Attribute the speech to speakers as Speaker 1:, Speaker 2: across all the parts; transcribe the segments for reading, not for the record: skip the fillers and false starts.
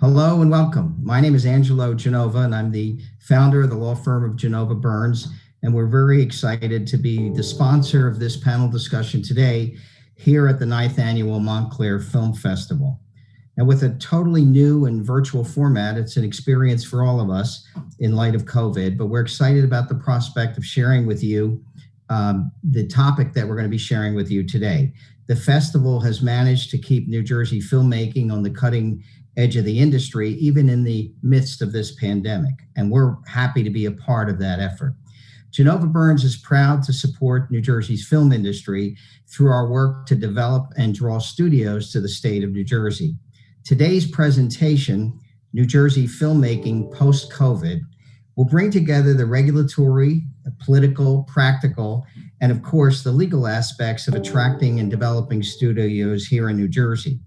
Speaker 1: Hello and welcome. My name is Angelo Genova, and I'm the founder of the law firm of Genova Burns, and we're very excited to be the sponsor of this panel discussion today here at the 9th Annual Montclair Film Festival. And with a totally new and virtual format, it's an experience for all of us in light of COVID, but we're excited about the prospect of sharing with you the topic that we're going to be sharing with you today. The festival has managed to keep New Jersey filmmaking on the cutting edge of the industry, even in the midst of this pandemic. And we're happy to be a part of that effort. Genova Burns is proud to support New Jersey's film industry through our work to develop and draw studios to the state of New Jersey. Today's presentation, New Jersey Filmmaking Post-COVID, will bring together the regulatory, political, practical, and of course, the legal aspects of attracting and developing studios here in New Jersey.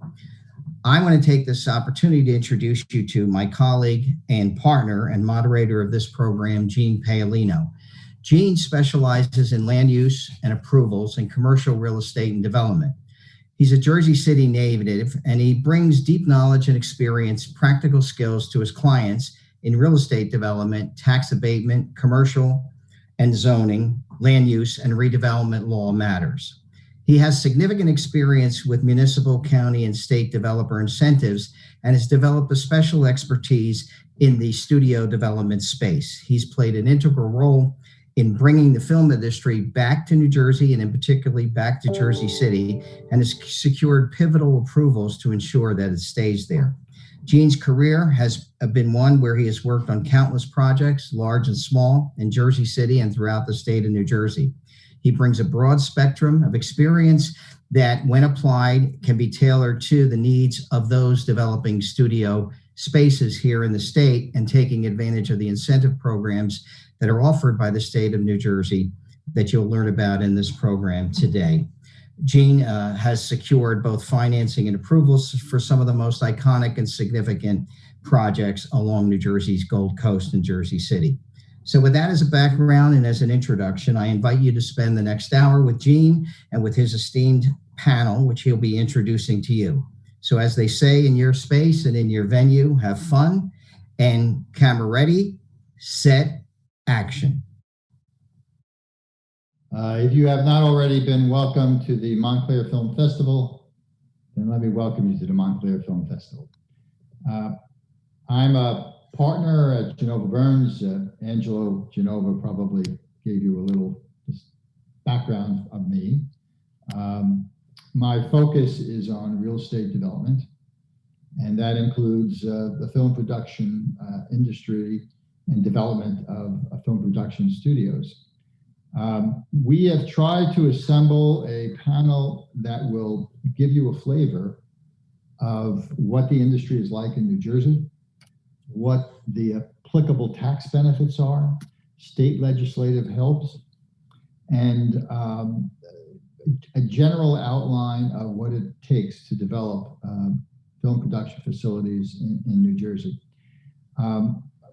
Speaker 1: I want to take this opportunity to introduce you to my colleague and partner and moderator of this program, Eugene Paolino. Eugene specializes in land use and approvals in commercial real estate and development. He's a Jersey City native, and he brings deep knowledge and experience, practical skills to his clients in real estate development, tax abatement, commercial and zoning, land use, and redevelopment law matters. He has significant experience with municipal, county, and state developer incentives and has developed a special expertise in the studio development space. He's played an integral role in bringing the film industry back to New Jersey and in particularly back to Jersey City, and has secured pivotal approvals to ensure that it stays there. Gene's career has been one where he has worked on countless projects, large and small, in Jersey City and throughout the state of New Jersey. He brings a broad spectrum of experience that, when applied, can be tailored to the needs of those developing studio spaces here in the state and taking advantage of the incentive programs that are offered by the state of New Jersey that you'll learn about in this program today. Gene has secured both financing and approvals for some of the most iconic and significant projects along New Jersey's Gold Coast and Jersey City. So with that as a background and as an introduction, I invite you to spend the next hour with Gene and with his esteemed panel, which he'll be introducing to you. So as they say in your space and in your venue, have fun, and camera ready, set, action.
Speaker 2: If you have not already been welcomed to the Montclair Film Festival, then let me welcome you to the Montclair Film Festival. I'm a partner at Genova Burns. Angelo Genova probably gave you a little background of me. My focus is on real estate development, and that includes the film production industry and development of film production studios. We have tried to assemble a panel that will give you a flavor of what the industry is like in New Jersey, what the applicable tax benefits are, state legislative helps, and a general outline of what it takes to develop film production facilities in New Jersey.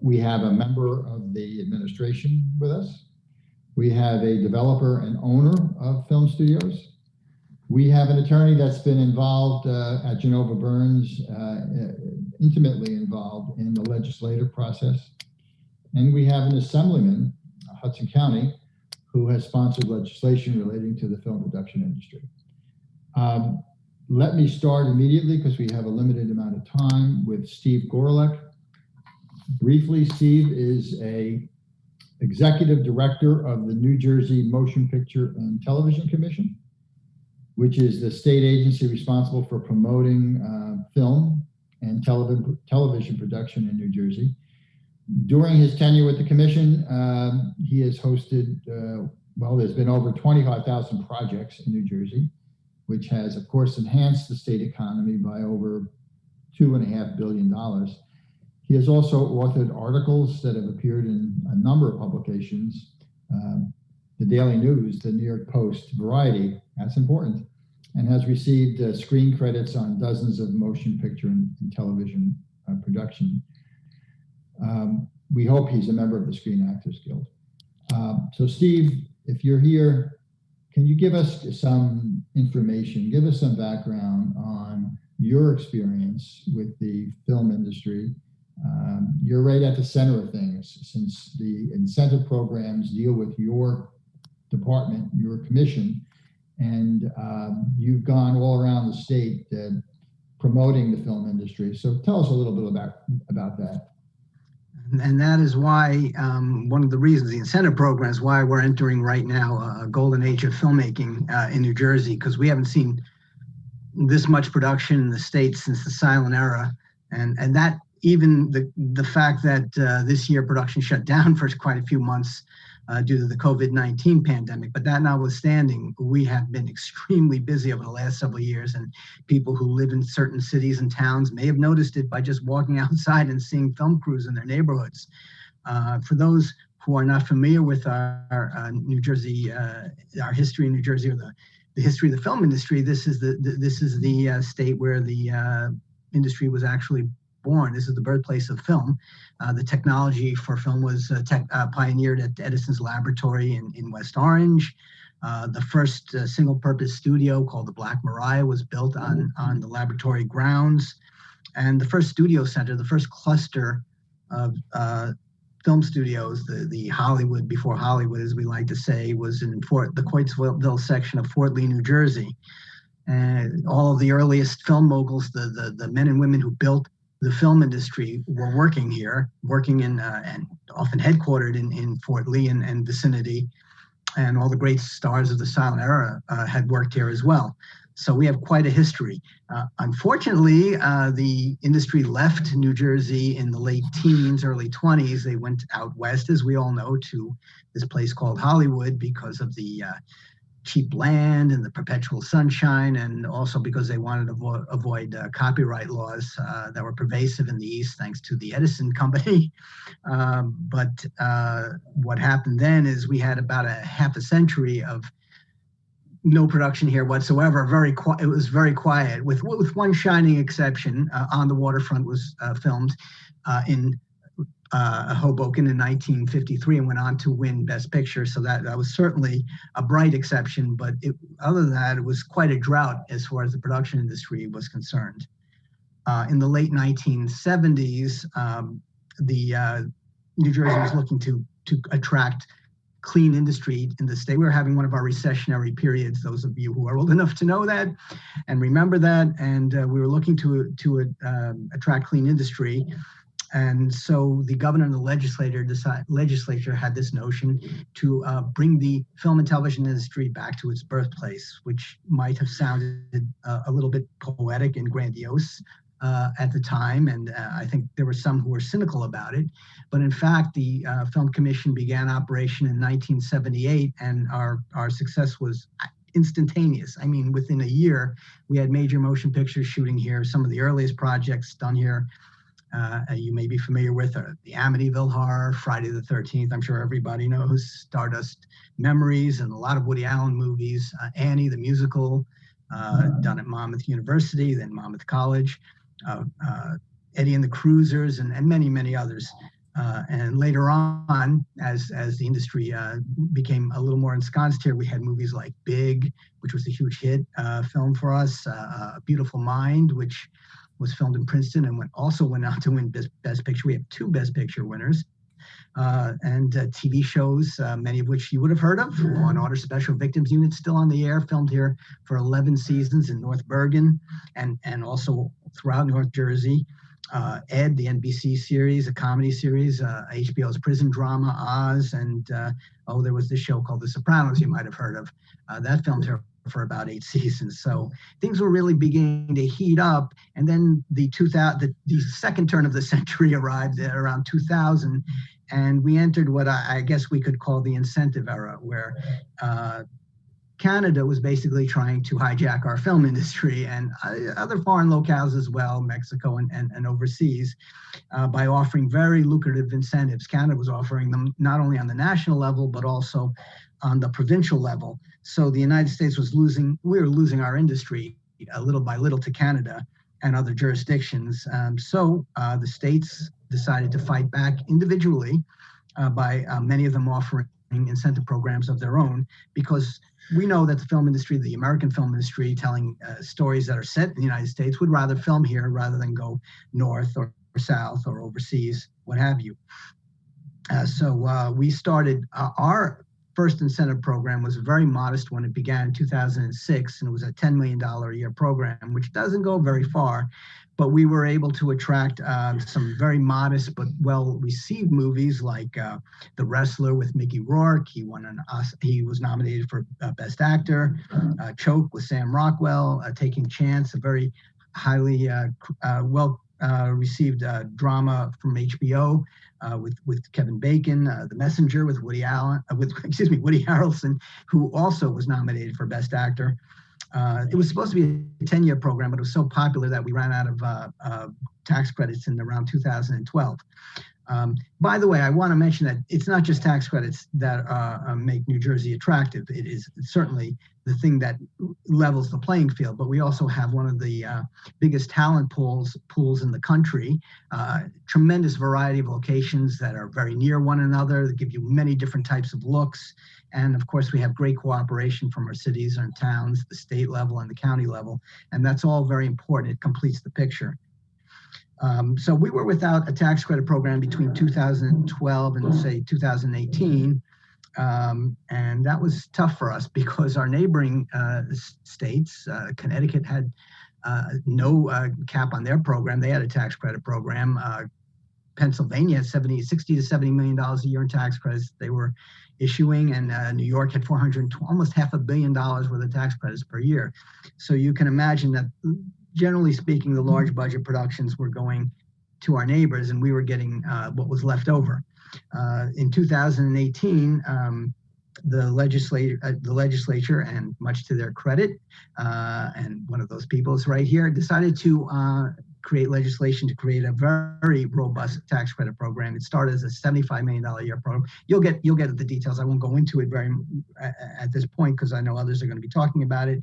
Speaker 2: We have a member of the administration with us. We have a developer and owner of film studios. We have an attorney that's been involved at Genova Burns, intimately involved in the legislative process. And we have an assemblyman, Hudson County, who has sponsored legislation relating to the film production industry. Let me start immediately, because we have a limited amount of time, with Steve Gorlick. Briefly, Steve is a executive director of the New Jersey Motion Picture and Television Commission, which is the state agency responsible for promoting film and television production in New Jersey. During his tenure with the commission, he has hosted, there's been over 25,000 projects in New Jersey, which has, of course, enhanced the state economy by over $2.5 billion. He has also authored articles that have appeared in a number of publications, the Daily News, the New York Post, Variety, that's important, and has received screen credits on dozens of motion picture and television production. We hope he's a member of the Screen Actors Guild. So Steve, if you're here, can you give us some information, give us some background on your experience with the film industry. You're right at the center of things, since the incentive programs deal with your department, your commission, and you've gone all around the state promoting the film industry. So tell us a little bit about that.
Speaker 3: And that is why one of the reasons, the incentive program is why we're entering right now a golden age of filmmaking in New Jersey, because we haven't seen this much production in the state since the silent era. And that even the fact that this year production shut down for quite a few months due to the COVID-19 pandemic. But that notwithstanding, we have been extremely busy over the last several years, and people who live in certain cities and towns may have noticed it by just walking outside and seeing film crews in their neighborhoods. For those who are not familiar with our New Jersey, our history in New Jersey, or the history of the film industry, this is the state where the industry was actually born. This is the birthplace of film. The technology for film was pioneered at Edison's laboratory in West Orange. The first single-purpose studio called the Black Maria was built on the laboratory grounds. And the first studio center, the first cluster of film studios, the Hollywood before Hollywood, as we like to say, was in the Coatesville section of Fort Lee, New Jersey. And all of the earliest film moguls, the men and women who built the film industry, were working here, working in and often headquartered in Fort Lee and vicinity. And all the great stars of the silent era had worked here as well. So we have quite a history. Unfortunately, the industry left New Jersey in the late teens, early 20s. They went out west, as we all know, to this place called Hollywood because of the cheap land and the perpetual sunshine, and also because they wanted to avoid copyright laws that were pervasive in the East, thanks to the Edison company. But what happened then is we had about a half a century of no production here whatsoever. It was very quiet, with one shining exception. On the Waterfront was filmed in Hoboken in 1953 and went on to win Best Picture. So that was certainly a bright exception. But other than that, it was quite a drought as far as the production industry was concerned. In the late 1970s, New Jersey was looking to attract clean industry in the state. We were having one of our recessionary periods, those of you who are old enough to know that and remember that. And we were looking to attract clean industry. And so the governor and the legislature had this notion to bring the film and television industry back to its birthplace, which might have sounded a little bit poetic and grandiose at the time. And I think there were some who were cynical about it. But in fact, the Film Commission began operation in 1978, and our success was instantaneous. I mean, within a year, we had major motion pictures shooting here. Some of the earliest projects done here you may be familiar with the Amityville Horror, Friday the 13th, I'm sure everybody knows, Stardust Memories, and a lot of Woody Allen movies, Annie the musical, done at Monmouth University, then Monmouth College, Eddie and the Cruisers, and many, many others. And later on, as the industry became a little more ensconced here, we had movies like Big, which was a huge hit film for us, A Beautiful Mind, which was filmed in Princeton and also went on to win Best Picture. We have 2 Best Picture winners. And TV shows, many of which you would have heard of. Law and Order Special Victims Unit, still on the air, filmed here for 11 seasons in North Bergen and also throughout North Jersey. Ed, the NBC series, a comedy series, HBO's prison drama, Oz, and there was this show called The Sopranos you might have heard of. That filmed here for about 8 seasons. So things were really beginning to heat up. And then the second turn of the century arrived at around 2000. And we entered what I guess we could call the incentive era, where Canada was basically trying to hijack our film industry, and other foreign locales as well, Mexico and overseas, by offering very lucrative incentives. Canada was offering them not only on the national level, but also on the provincial level. So the United States we were losing our industry little by little to Canada and other jurisdictions. So the states decided to fight back individually by many of them offering incentive programs of their own, because we know that the film industry, the American film industry, telling stories that are set in the United States, would rather film here rather than go north or south or overseas, what have you. So we started our first incentive program was a very modest one. It began in 2006, and it was a $10 million a year program, which doesn't go very far, but we were able to attract some very modest but well-received movies like The Wrestler with Mickey Rourke. He was nominated for Best Actor. Choke with Sam Rockwell. Taking Chance, a very highly received drama from HBO. With Kevin Bacon, The Messenger with Woody Harrelson, who also was nominated for Best Actor. It was supposed to be a 10-year program, but it was so popular that we ran out of tax credits in around 2012. By the way, I want to mention that it's not just tax credits that make New Jersey attractive. It is certainly the thing that levels the playing field, but we also have one of the biggest talent pools in the country, tremendous variety of locations that are very near one another, that give you many different types of looks. And of course, we have great cooperation from our cities and towns, the state level and the county level, and that's all very important. It completes the picture. So we were without a tax credit program between 2012 and say 2018. And that was tough for us because our neighboring states, Connecticut had no cap on their program. They had a tax credit program. Pennsylvania had $60 to $70 million a year in tax credits they were issuing, and New York had almost $500 million worth of tax credits per year. So you can imagine that, generally speaking, the large budget productions were going to our neighbors, and we were getting what was left over. In 2018, the legislature, and much to their credit, and one of those people is right here, decided to create legislation to create a very robust tax credit program. It started as a $75 million a year program. You'll get the details. I won't go into it at this point because I know others are going to be talking about it.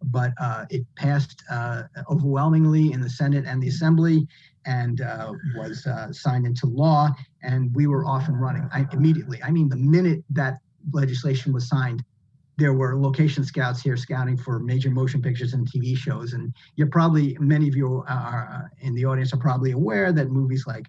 Speaker 3: But it passed overwhelmingly in the Senate and the Assembly, and was signed into law. And we were off and running immediately. I mean, the minute that legislation was signed, there were location scouts here scouting for major motion pictures and TV shows. And many of you are in the audience are probably aware that movies like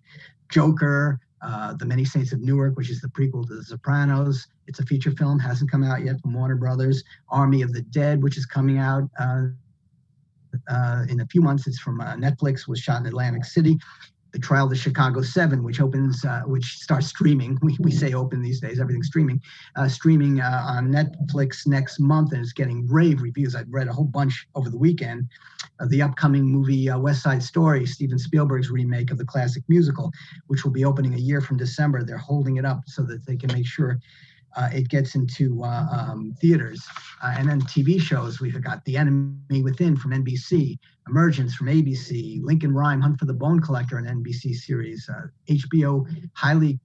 Speaker 3: Joker, The Many Saints of Newark, which is the prequel to The Sopranos, it's a feature film, hasn't come out yet from Warner Brothers. Army of the Dead, which is coming out in a few months, it's from Netflix, was shot in Atlantic City. The Trial of the Chicago 7, which starts streaming. We say open these days, everything's streaming. Streaming on Netflix next month, and it's getting rave reviews. I've read a whole bunch over the weekend. The upcoming movie West Side Story, Steven Spielberg's remake of the classic musical, which will be opening a year from December. They're holding it up so that they can make sure it gets into theaters. And then TV shows, we've got The Enemy Within from NBC, Emergence from ABC, Lincoln Rhyme, Hunt for the Bone Collector, an NBC series, HBO highly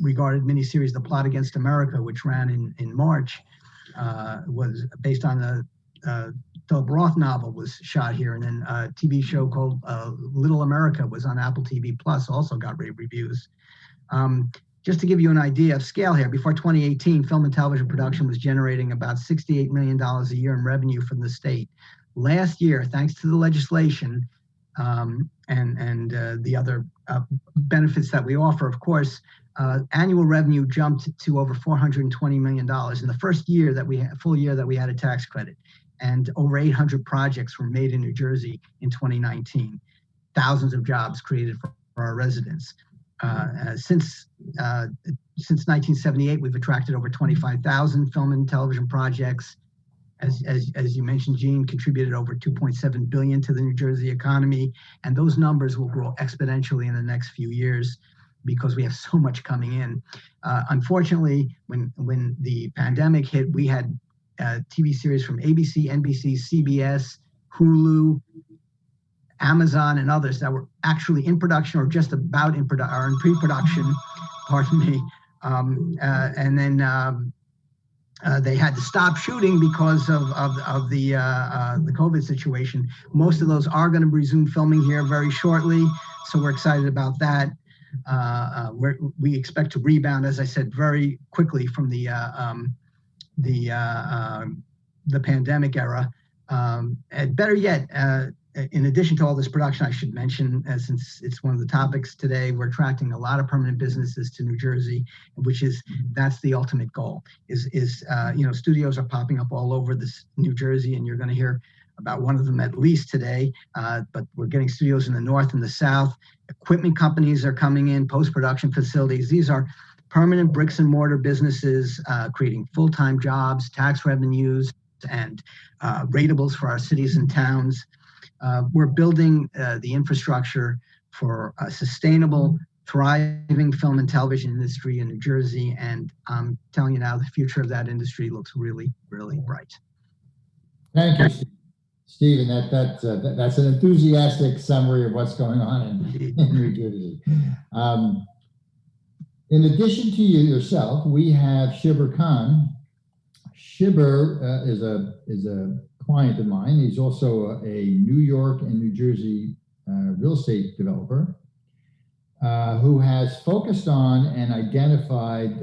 Speaker 3: regarded miniseries The Plot Against America, which ran in March, was based on the Philip Roth novel, was shot here. And then a TV show called Little America was on Apple TV Plus, also got rave reviews. Just to give you an idea of scale here, before 2018, film and television production was generating about $68 million a year in revenue from the state. Last year, thanks to the legislation and the other benefits that we offer, of course, annual revenue jumped to over $420 million in the first year full year that we had a tax credit. And over 800 projects were made in New Jersey in 2019. Thousands of jobs created for our residents. Since 1978, we've attracted over 25,000 film and television projects. As you mentioned, Gene, contributed over $2.7 billion to the New Jersey economy, and those numbers will grow exponentially in the next few years because we have so much coming in. Unfortunately, when the pandemic hit, we had TV series from ABC, NBC, CBS, Hulu, Amazon, and others that were actually in production or just about in pre-production, pardon me. And then they had to stop shooting because of the COVID situation. Most of those are going to resume filming here very shortly, so we're excited about that. We expect to rebound, as I said, very quickly from the the pandemic era. And better yet, in addition to all this production, I should mention, since it's one of the topics today, we're attracting a lot of permanent businesses to New Jersey, that's the ultimate goal. Studios are popping up all over this New Jersey, and you're going to hear about one of them at least today. But we're getting studios in the north and the south. Equipment companies are coming in, post-production facilities. These are permanent bricks and mortar businesses creating full-time jobs, tax revenues, and ratables for our cities and towns. We're building the infrastructure for a sustainable, thriving film and television industry in New Jersey. And I'm telling you now, the future of that industry looks really, really bright.
Speaker 2: Thank you, Stephen. That's an enthusiastic summary of what's going on in New Jersey. In addition to you yourself, we have Shibber Khan. Shibber is a client of mine. He's also a New York and New Jersey real estate developer who has focused on and identified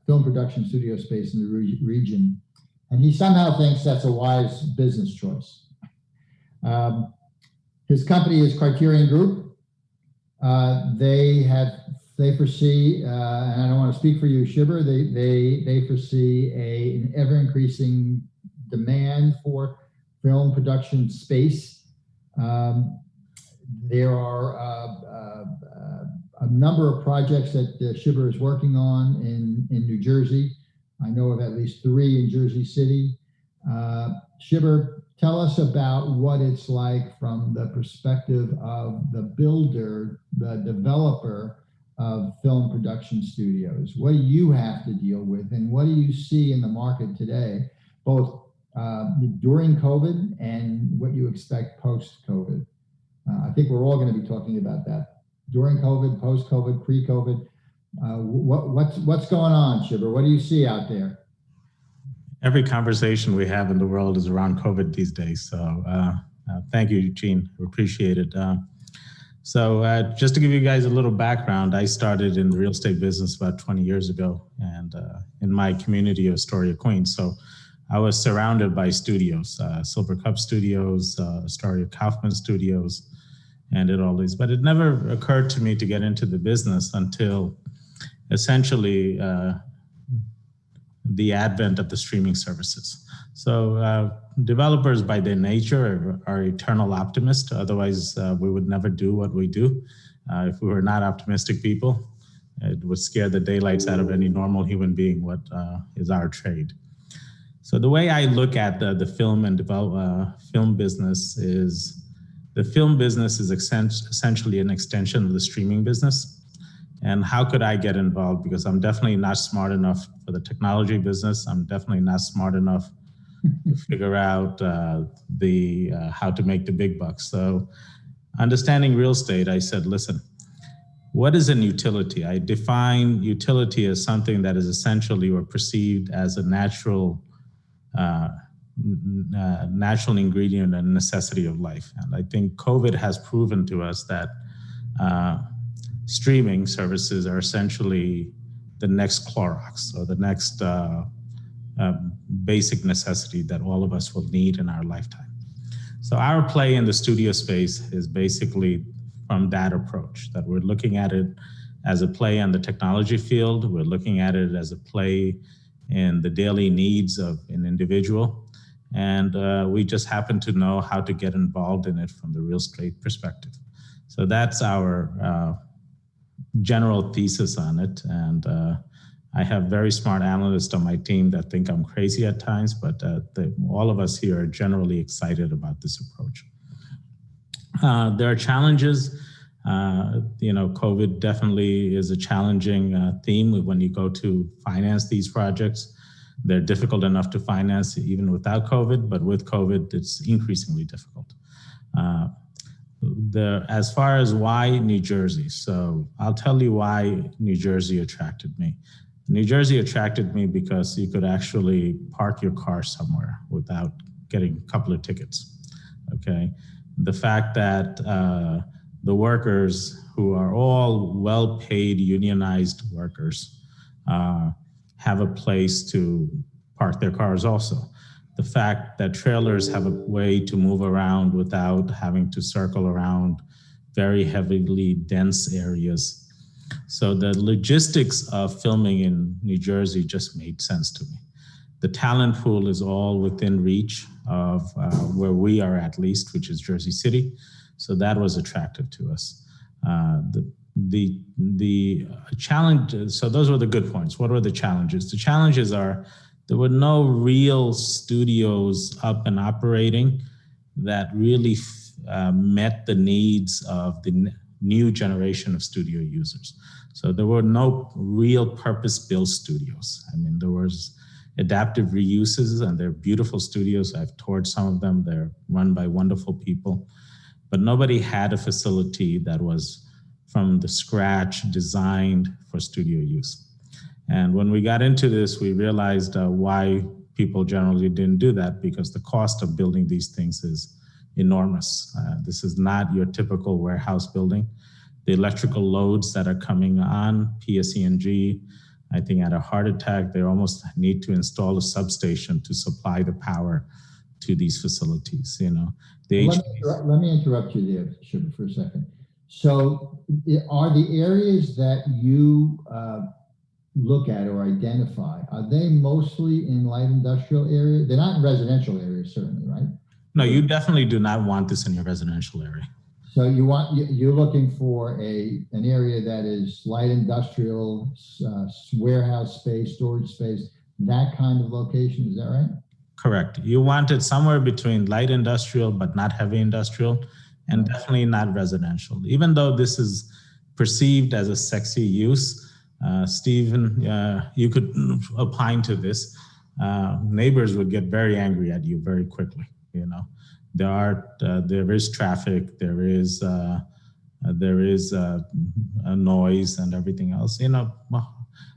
Speaker 2: film production studio space in the region. And he somehow thinks that's a wise business choice. His company is Criterion Group. They foresee, and I don't want to speak for you, Shibber, they foresee an ever-increasing demand for film production space. There are a number of projects that Shibber is working on in New Jersey. I know of at least 3 in Jersey City. Shibber, tell us about what it's like from the perspective of the builder, the developer of film production studios. What do you have to deal with, and what do you see in the market today, both during COVID and what you expect post-COVID? I think we're all going to be talking about that. During COVID, post-COVID, pre-COVID. What's going on, Shibber? What do you see out there?
Speaker 4: Every conversation we have in the world is around COVID these days. So thank you, Eugene. We appreciate it. So just to give you guys a little background, I started in the real estate business about 20 years ago, and in my community of Astoria, Queens. So I was surrounded by studios, Silver Cup Studios, Astoria Kaufman Studios, and did all these. But it never occurred to me to get into the business until essentially the advent of the streaming services. So developers by their nature are eternal optimists. Otherwise, we would never do what we do. If we were not optimistic people, it would scare the daylights out of any normal human being, what is our trade. So the way I look at the film and film business is, the film business is essentially an extension of the streaming business. And how could I get involved? Because I'm definitely not smart enough for the technology business. I'm definitely not smart enough to figure out how to make the big bucks. So understanding real estate, I said, listen, what is an utility? I define utility as something that is essentially or perceived as a natural ingredient and necessity of life. And I think COVID has proven to us that streaming services are essentially the next Clorox, or the next basic necessity that all of us will need in our lifetime. So our play in the studio space is basically from that approach, that we're looking at it as a play on the technology field. We're looking at it as a play in the daily needs of an individual. And we just happen to know how to get involved in it from the real estate perspective. So that's our general thesis on it. And I have very smart analysts on my team that think I'm crazy at times, but all of us here are generally excited about this approach. There are challenges. COVID definitely is a challenging theme when you go to finance these projects. They're difficult enough to finance even without COVID, but with COVID, it's increasingly difficult. As far as why New Jersey, so I'll tell you why New Jersey attracted me. New Jersey attracted me because you could actually park your car somewhere without getting a couple of tickets, okay? The fact that the workers, who are all well-paid unionized workers, have a place to park their cars also. The fact that trailers have a way to move around without having to circle around very heavily dense areas. So the logistics of filming in New Jersey just made sense to me. The talent pool is all within reach of where we are, at least, which is Jersey City. So that was attractive to us. The challenge, so those were the good points. What were the challenges? The challenges are there were no real studios up and operating that really met the needs of the new generation of studio users. So there were no real purpose-built studios. I mean, there was adaptive reuses, and they're beautiful studios. I've toured some of them. They're run by wonderful people, but nobody had a facility that was from the scratch designed for studio use. And when we got into this, we realized why people generally didn't do that, because the cost of building these things is enormous. This is not your typical warehouse building. The electrical loads that are coming on, PSE&G, I think had a heart attack. They almost need to install a substation to supply the power to these facilities. You know,
Speaker 2: let me interrupt you there, Shibber, for a second. So are the areas that you look at or identify, are they mostly in light industrial areas? They're not in residential areas, certainly, right?
Speaker 4: No, you definitely do not want this in your residential area.
Speaker 2: So you're looking for an area that is light industrial, warehouse space, storage space, that kind of location. Is that right?
Speaker 4: Correct. You want it somewhere between light industrial but not heavy industrial, and definitely not residential. Even though this is perceived as a sexy use, Stephen, you could opine to this. Neighbors would get very angry at you very quickly. You know, there is traffic, there is a noise and everything else. You know,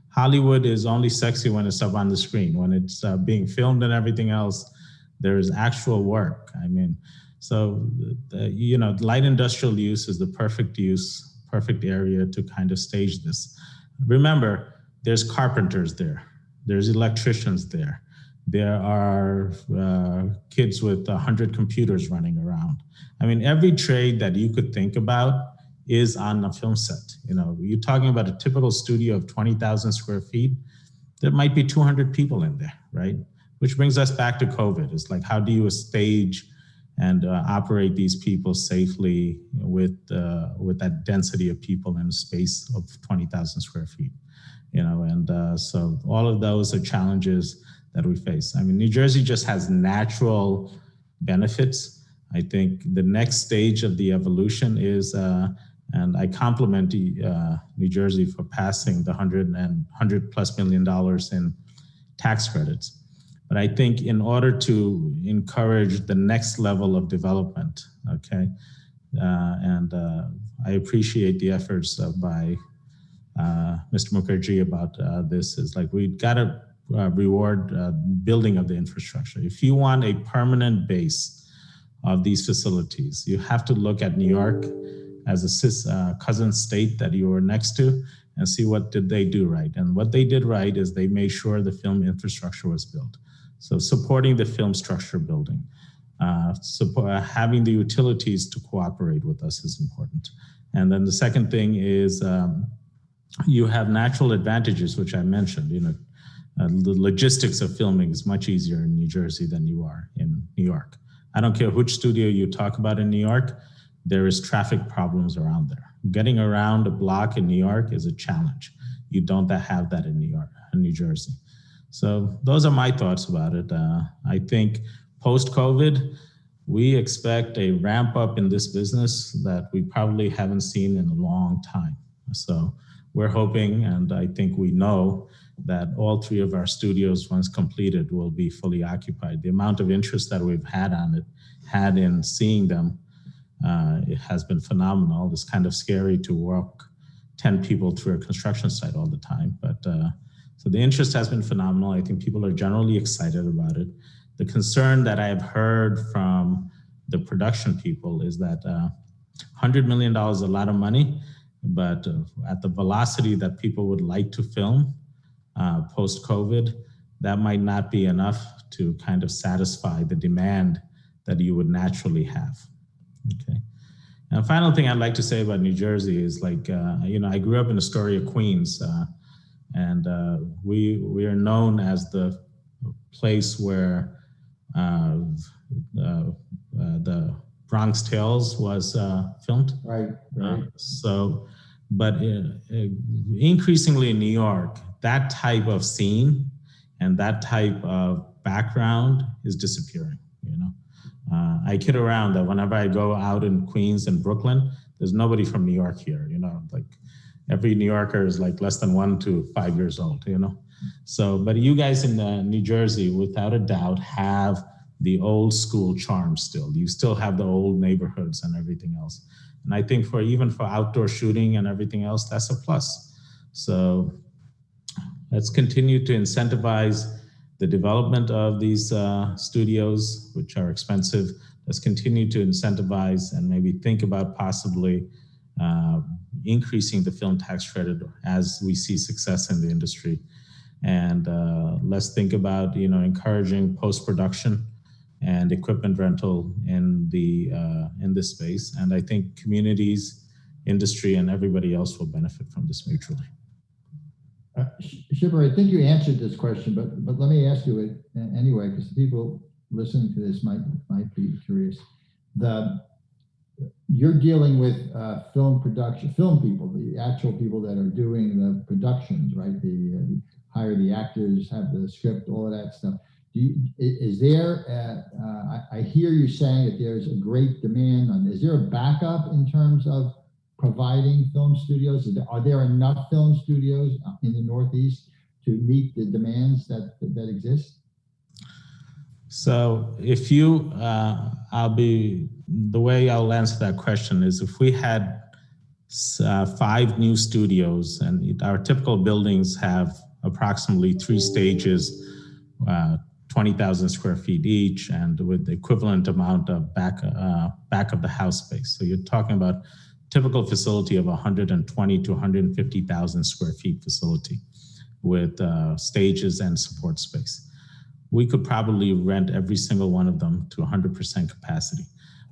Speaker 4: Hollywood is only sexy when it's up on the screen. When it's being filmed and everything else, there is actual work. I mean, so you know, light industrial use is the perfect use, perfect area to kind of stage this. Remember, there's carpenters there, there's electricians there. There are kids with 100 computers running around. I mean, every trade that you could think about is on a film set. You know, you're talking about a typical studio of 20,000 square feet. There might be 200 people in there, right? Which brings us back to COVID. It's like, how do you stage and operate these people safely with that density of people in a space of 20,000 square feet? You know, and so all of those are challenges that we face. I mean, New Jersey just has natural benefits. I think the next stage of the evolution is, and I compliment New Jersey for passing the $100+ million in tax credits. But I think in order to encourage the next level of development, okay, and I appreciate the efforts by Mr. Mukherji about this, is like, we gotta reward building of the infrastructure. If you want a permanent base of these facilities, you have to look at New York as a cousin state that you are next to and see what did they do right. And what they did right is they made sure the film infrastructure was built. So supporting the film structure building, having the utilities to cooperate with us is important. And then the second thing is you have natural advantages, which I mentioned. You know, the logistics of filming is much easier in New Jersey than you are in New York. I don't care which studio you talk about in New York, there is traffic problems around there. Getting around a block in New York is a challenge. You don't have that in New Jersey. So those are my thoughts about it. I think post-COVID, we expect a ramp up in this business that we probably haven't seen in a long time. So we're hoping, and I think we know, that all three of our studios, once completed, will be fully occupied. The amount of interest that we've had in seeing them, it has been phenomenal. It's kind of scary to walk 10 people through a construction site all the time, but so the interest has been phenomenal. I think people are generally excited about it. The concern that I've heard from the production people is that $100 million is a lot of money, but at the velocity that people would like to film post-COVID, that might not be enough to kind of satisfy the demand that you would naturally have. Okay. And the final thing I'd like to say about New Jersey is like, I grew up in Astoria, Queens, and we are known as the place where the Bronx Tales was filmed.
Speaker 2: Right.
Speaker 4: But increasingly in New York, that type of scene and that type of background is disappearing. I kid around that whenever I go out in Queens and Brooklyn, there's nobody from New York here. Like every New Yorker is like less than 1 to 5 years old. So, but you guys in New Jersey, without a doubt, have the old school charm still. You still have the old neighborhoods and everything else. And I think even for outdoor shooting and everything else, that's a plus. So let's continue to incentivize the development of these studios, which are expensive. Let's continue to incentivize and maybe think about possibly increasing the film tax credit as we see success in the industry. And let's think about, encouraging post-production and equipment rental in this space. And I think communities, industry, and everybody else will benefit from this mutually.
Speaker 2: Shibber, I think you answered this question, but let me ask you it anyway, because the people listening to this might be curious. You're dealing with film people, the actual people that are doing the productions, right? The hire the actors, have the script, all of that stuff. Is there? I hear you saying that there's a great demand on. Is there a backup in terms of providing film studios? Are there enough film studios in the Northeast to meet the demands that exist?
Speaker 4: So if the way I'll answer that question is if we had 5 new studios, and our typical buildings have approximately 3 stages, 20,000 square feet each, and with the equivalent amount of back of the house space. So you're talking about typical facility of 120 to 150,000 square feet facility with stages and support space. We could probably rent every single one of them to 100% capacity.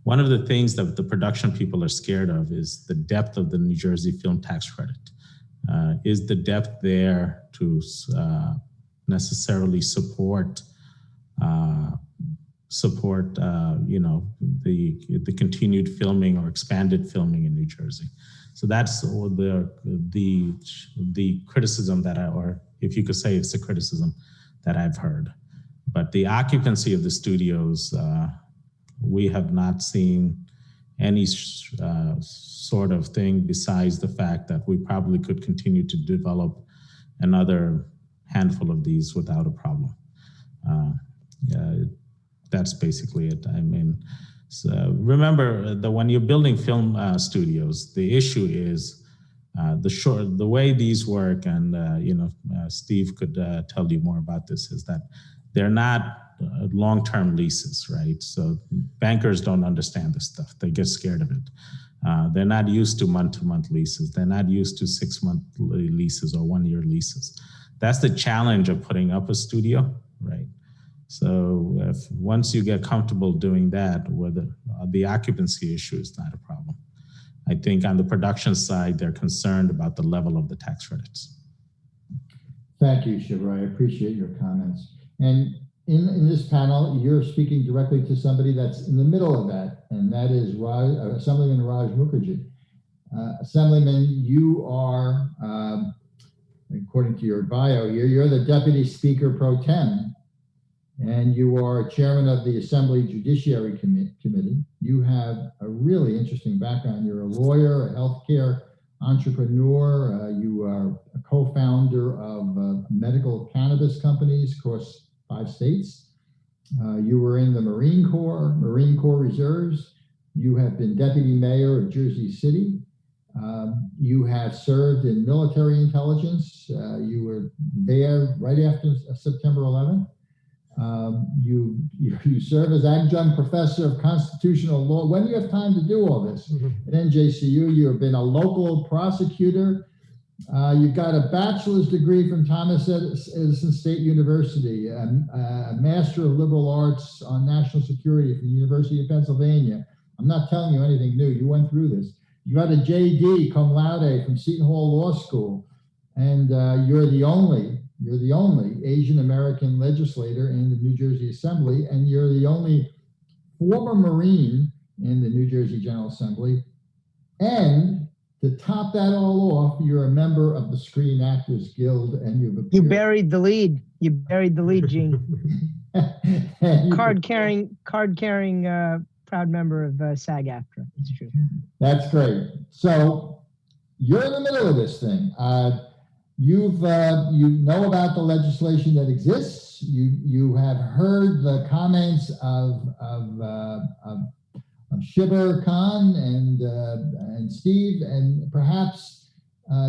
Speaker 4: One of the things that the production people are scared of is the depth of the New Jersey film tax credit. Is the depth there to necessarily support the continued filming or expanded filming in New Jersey? So that's the criticism or if you could say it's a criticism that I've heard. But the occupancy of the studios, we have not seen any sort of thing besides the fact that we probably could continue to develop another handful of these without a problem. That's basically it. I mean, so remember that when you're building film studios, the issue is the way these work, and Steve could tell you more about this, is that they're not long-term leases, right? So bankers don't understand this stuff. They get scared of it. They're not used to month-to-month leases. They're not used to 6-month leases or 1-year leases. That's the challenge of putting up a studio, right? So once you get comfortable doing that, whether the occupancy issue is not a problem. I think on the production side, they're concerned about the level of the tax credits.
Speaker 2: Thank you, Shibber. I appreciate your comments. And in this panel, you're speaking directly to somebody that's in the middle of that, and that is Assemblyman Raj Mukherji. Assemblyman, you are, according to your bio here, you're the Deputy Speaker Pro Tem, and you are Chairman of the Assembly Judiciary Committee. You have a really interesting background. You're a lawyer, a healthcare entrepreneur. You are a co-founder of medical cannabis companies across 5 states. You were in the Marine Corps Reserves. You have been Deputy Mayor of Jersey City. You have served in military intelligence. You were there right after September 11th. You serve as adjunct professor of constitutional law. When do you have time to do all this? At NJCU, you have been a local prosecutor You've got a bachelor's degree from Thomas Edison State University, a Master of Liberal Arts on National Security from the University of Pennsylvania. I'm not telling you anything new. You went through this. You got a JD cum laude from Seton Hall Law School, and you're the only Asian American legislator in the New Jersey Assembly, and you're the only former Marine in the New Jersey General Assembly. And to top that all off, you're a member of the Screen Actors Guild, and you've appeared.
Speaker 5: You buried the lead. You buried the lead, Gene. Card carrying, proud member of SAG-AFTRA. It's true.
Speaker 2: That's great. So you're in the middle of this thing. You know about the legislation that exists. You have heard the comments of Shibber, Khan, and Steve, and perhaps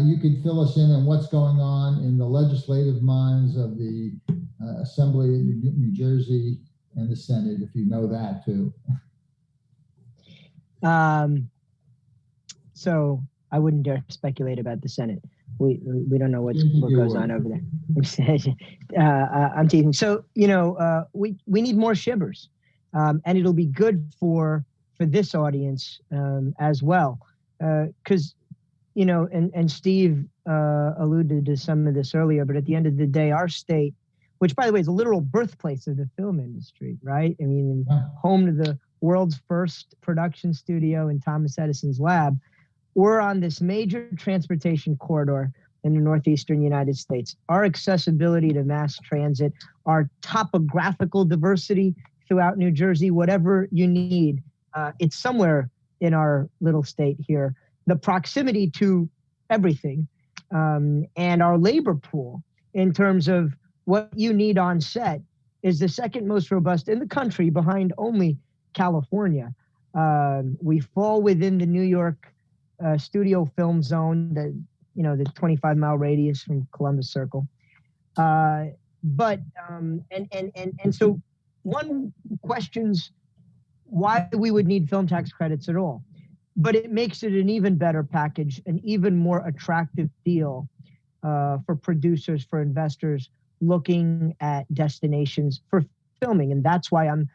Speaker 2: you could fill us in on what's going on in the legislative minds of the Assembly of New Jersey and the Senate, if you know that too.
Speaker 5: So I wouldn't dare speculate about the Senate. We don't know what goes on over there. I'm teasing. So we need more Shibbers, and it'll be good for this audience as well, because and Steve alluded to some of this earlier. But at the end of the day, our state, which by the way is a literal birthplace of the film industry, right? I mean, home to the world's first production studio in Thomas Edison's lab. We're on this major transportation corridor in the northeastern United States. Our accessibility to mass transit, our topographical diversity throughout New Jersey, whatever you need, it's somewhere in our little state here. The proximity to everything, and our labor pool in terms of what you need on set is the second most robust in the country, behind only California. We fall within the New York studio film zone, the 25-mile radius from Columbus Circle. So one questions why we would need film tax credits at all, but it makes it an even better package, an even more attractive deal for producers, for investors looking at destinations for filming. And that's why I'm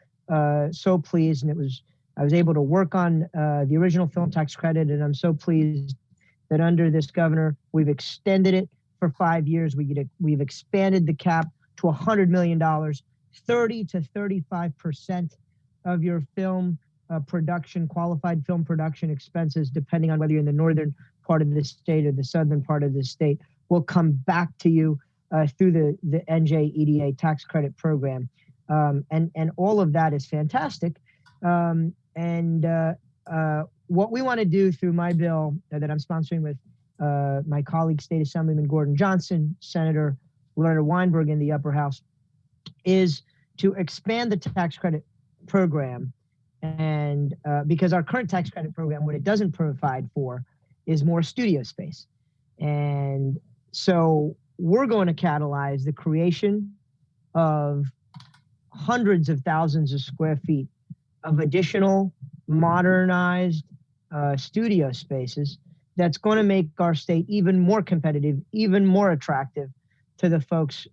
Speaker 5: so pleased, and I was able to work on the original film tax credit, and I'm so pleased that under this governor, we've extended it for 5 years. We've expanded the cap to $100 million, 30 to 35% of your film production, qualified film production expenses, depending on whether you're in the northern part of the state or the southern part of the state, will come back to you through the NJEDA tax credit program. And all of that is fantastic. What we want to do through my bill that I'm sponsoring with my colleague, State Assemblyman Gordon Johnson, Senator Leonard Weinberg in the upper house, is to expand the tax credit program. And because our current tax credit program, what it doesn't provide for is more studio space. And so we're going to catalyze the creation of hundreds of thousands of square feet of additional modernized studio spaces that's going to make our state even more competitive, even more attractive to the folks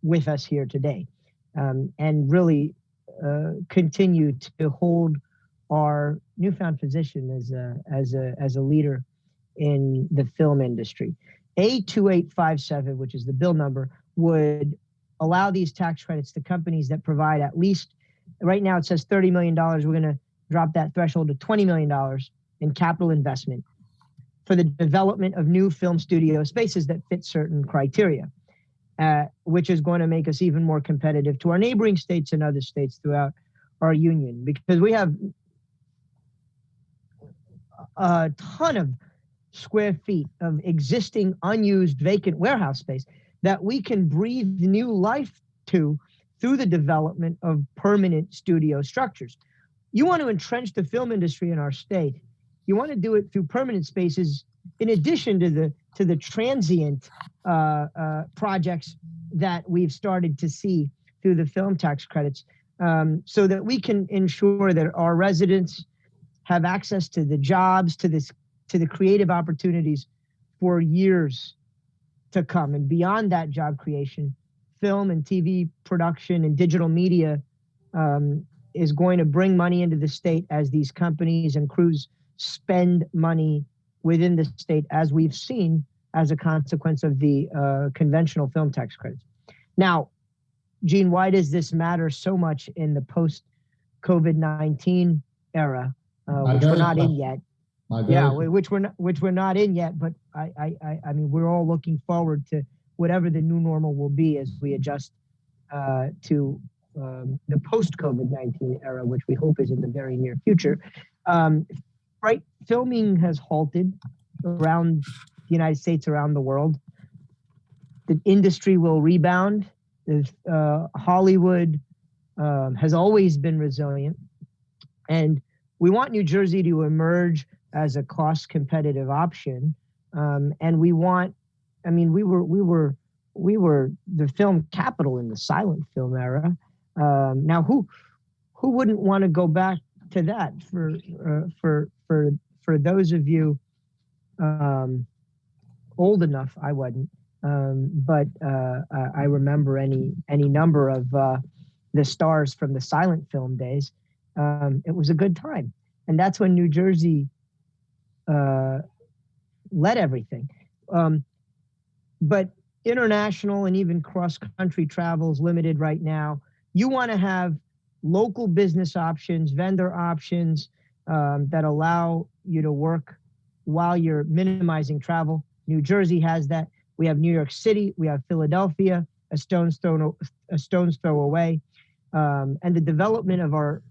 Speaker 5: with us here today, and really continue to hold our newfound position as a leader in the film industry. A2857, which is the bill number, would allow these tax credits to companies that provide at least, right now it says $30 million. We're going to drop that threshold to $20 million in capital investment for the development of new film studio spaces that fit certain criteria, which is going to make us even more competitive to our neighboring states and other states throughout our union, because we have a ton of square feet of existing unused vacant warehouse space that we can breathe new life to through the development of permanent studio structures. You want to entrench the film industry in our state, you want to do it through permanent spaces, in addition to the transient projects that we've started to see through the film tax credits, so that we can ensure that our residents have access to the jobs, to the creative opportunities for years to come. And beyond that job creation, film and TV production and digital media is going to bring money into the state as these companies and crews spend money within the state, as we've seen as a consequence of the conventional film tax credits. Now, Gene, why does this matter so much in the post-COVID-19 era, which we're not in yet? Yeah, which we're not in yet. But I mean, we're all looking forward to whatever the new normal will be as we adjust to the post-COVID-19 era, which we hope is in the very near future. Right, filming has halted around the United States, around the world. The industry will rebound. Hollywood has always been resilient, and we want New Jersey to emerge as a cost competitive option. And we want, I mean, we were the film capital in the silent film era. Now, who wouldn't want to go back to that? For those of you old enough, I wasn't, but I remember any number of the stars from the silent film days. It was a good time, and that's when New Jersey led everything. But international and even cross-country travel is limited right now. You want to have local business options, vendor options that allow you to work while you're minimizing travel. New Jersey has that. We have New York City, we have Philadelphia, a stone's throw away. And the development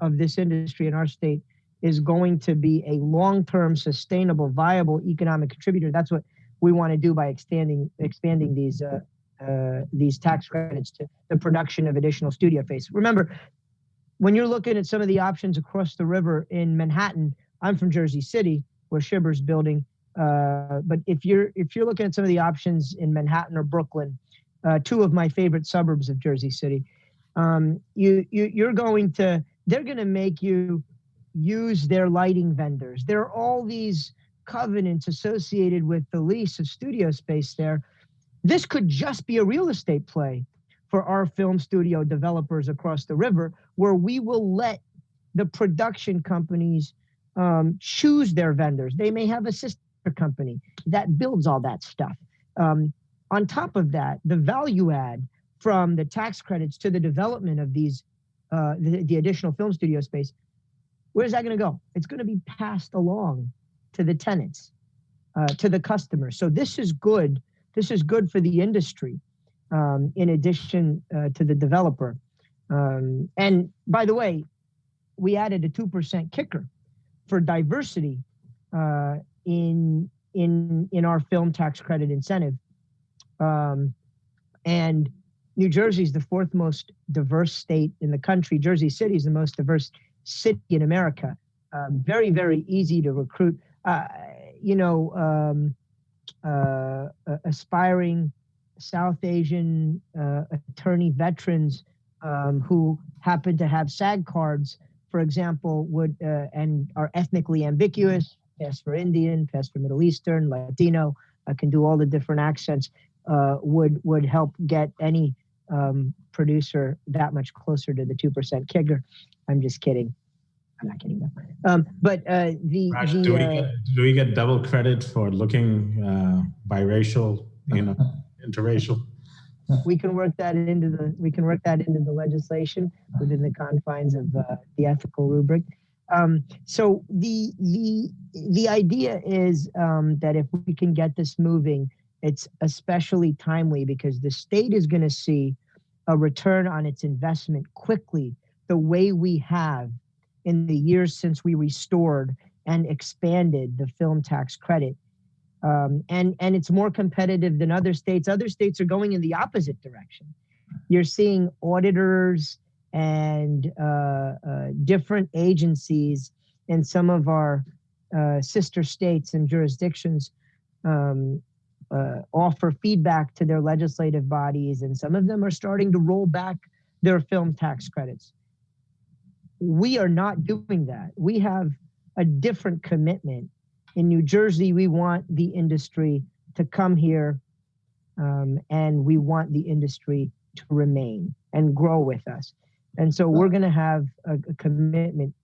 Speaker 5: of this industry in our state is going to be a long-term, sustainable, viable economic contributor. That's what we want to do by expanding these tax credits to the production of additional studio space. Remember, when you're looking at some of the options across the river in Manhattan, I'm from Jersey City, where Shibber's building. But if you're looking at some of the options in Manhattan or Brooklyn, two of my favorite suburbs of Jersey City, they're going to make you use their lighting vendors. There are all these covenants associated with the lease of studio space there. This could just be a real estate play for our film studio developers across the river, where we will let the production companies choose their vendors. They may have a sister company that builds all that stuff. On top of that, the value add from the tax credits to the development of these, the additional film studio space, where's that going to go? It's going to be passed along to the tenants, to the customers. So this is good. This is good for the industry, in addition to the developer. And by the way, we added a 2% kicker for diversity in our film tax credit incentive. And New Jersey is the fourth most diverse state in the country. Jersey City is the most diverse city in America. Very, very easy to recruit. Aspiring South Asian attorney veterans who happen to have SAG cards, for example, would and are ethnically ambiguous, pass for Indian, pass for Middle Eastern, Latino, can do all the different accents, would help get any producer that much closer to the 2% kicker. I'm just kidding. I'm not kidding though.
Speaker 4: Do we get double credit for looking biracial, interracial?
Speaker 5: We can work that into the legislation within the confines of the ethical rubric. So the idea is that if we can get this moving, it's especially timely because the state is going to see a return on its investment quickly, the way we have in the years since we restored and expanded the film tax credit. And it's more competitive than other states. Other states are going in the opposite direction. You're seeing auditors and different agencies in some of our sister states and jurisdictions offer feedback to their legislative bodies, and some of them are starting to roll back their film tax credits. We are not doing that. We have a different commitment. In New Jersey, we want the industry to come here, and we want the industry to remain and grow with us. And so we're going to have a commitment.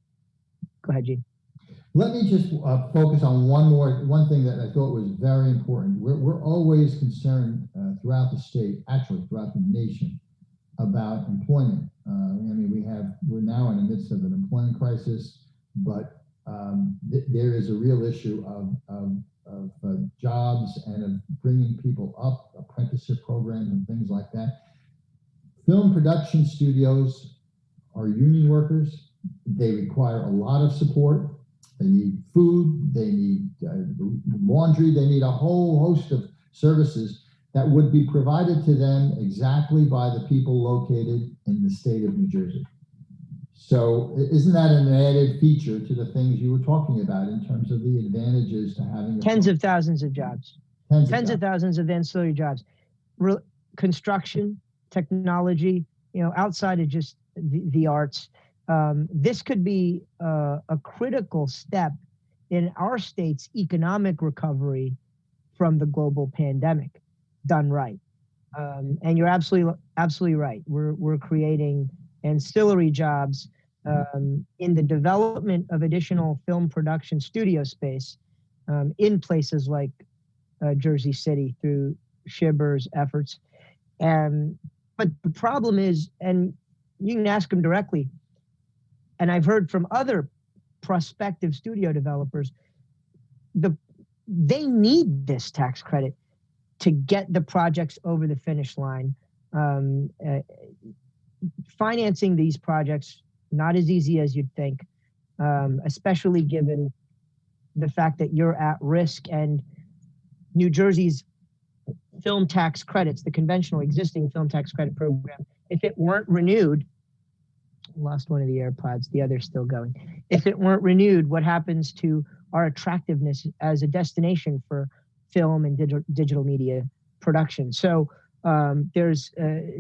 Speaker 5: Go ahead, Gene.
Speaker 2: Let me just focus on one thing that I thought was very important. We're always concerned throughout the state, actually throughout the nation, about employment. I mean, we're now in the midst of an employment crisis, but there is a real issue of jobs and of bringing people up, apprenticeship programs and things like that. Film production studios are union workers. They require a lot of support. They need food, they need laundry, they need a whole host of services that would be provided to them exactly by the people located in the state of New Jersey. So isn't that an added feature to the things you were talking about in terms of the advantages to having
Speaker 5: tens of thousands of jobs, tens of thousands of ancillary jobs, construction, technology, outside of just the arts. This could be a critical step in our state's economic recovery from the global pandemic, done right. And you're absolutely right. We're creating ancillary jobs in the development of additional film production studio space in places like Jersey City through Shibber's efforts. But the problem is, and you can ask them directly, and I've heard from other prospective studio developers, they need this tax credit to get the projects over the finish line. Financing these projects, not as easy as you'd think, especially given the fact that you're at risk, and New Jersey's film tax credits, the conventional existing film tax credit program, if it weren't renewed, lost one of the AirPods, the other's still going. If it weren't renewed, what happens to our attractiveness as a destination for film and digital media production? So there's,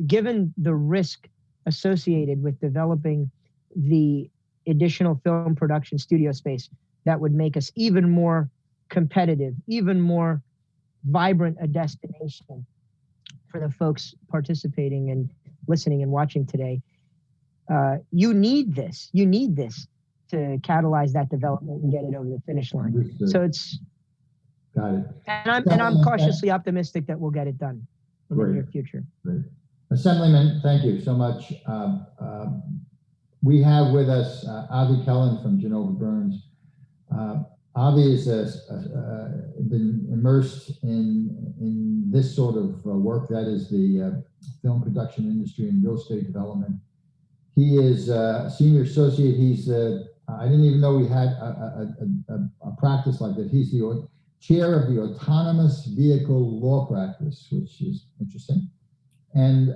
Speaker 5: given the risk associated with developing the additional film production studio space, that would make us even more competitive, even more vibrant a destination for the folks participating and listening and watching today. You need this to catalyze that development and get it over the finish line.
Speaker 2: Understood.
Speaker 5: So it's,
Speaker 2: got it.
Speaker 5: and I'm cautiously optimistic that we'll get it done in the near future.
Speaker 2: Great. Assemblyman, thank you so much. We have with us Avi Kelin from Genova Burns. Avi has been immersed in this sort of work, that is the film production industry and real estate development. He is a senior associate. He's I didn't even know we had a practice like that. He's the chair of the autonomous vehicle law practice, which is interesting. And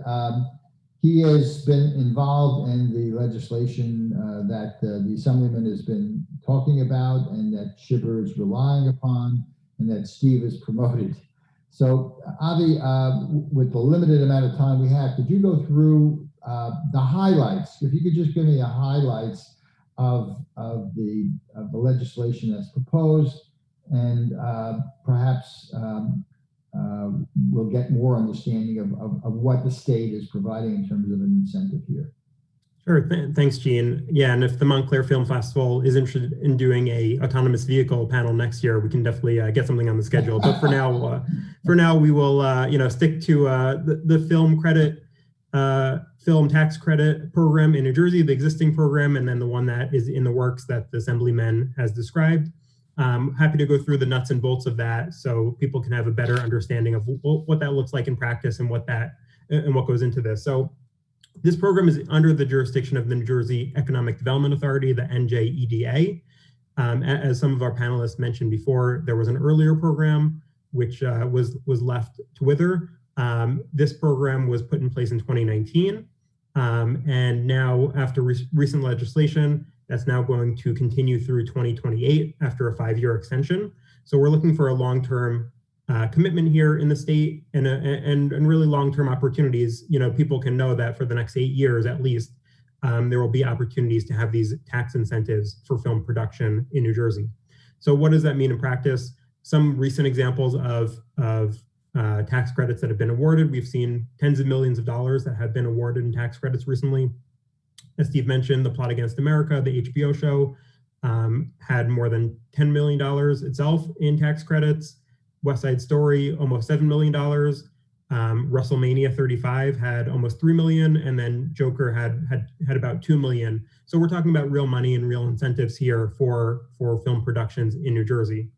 Speaker 2: he has been involved in the legislation that the Assemblyman has been talking about, and that Shibber is relying upon, and that Steve has promoted. So Avi, with the limited amount of time we have, could you go through the highlights? If you could just give me the highlights of the legislation that's proposed, and perhaps we'll get more understanding of what the state is providing in terms of an incentive here.
Speaker 6: Sure, thanks, Gene. Yeah, and if the Montclair Film Festival is interested in doing a autonomous vehicle panel next year, we can definitely get something on the schedule. But for now, we will stick to the film credit, film tax credit program in New Jersey, the existing program, and then the one that is in the works that the Assemblyman has described. Happy to go through the nuts and bolts of that so people can have a better understanding of what that looks like in practice and what goes into this. So this program is under the jurisdiction of the New Jersey Economic Development Authority, the NJEDA. As some of our panelists mentioned before, there was an earlier program which was left to wither. This program was put in place in 2019. And now, after recent legislation, that's now going to continue through 2028 after a 5-year extension. So we're looking for a long-term commitment here in the state, and really long-term opportunities. People can know that for the next 8 years at least, there will be opportunities to have these tax incentives for film production in New Jersey. So what does that mean in practice? some recent examples of tax credits that have been awarded. We've seen tens of millions of dollars that have been awarded in tax credits recently. As Steve mentioned, The Plot Against America, the HBO show, had more than $10 million itself in tax credits. West Side Story, almost $7 million. WrestleMania 35 had almost 3 million, and then Joker had about 2 million. So we're talking about real money and real incentives here for film productions in New Jersey.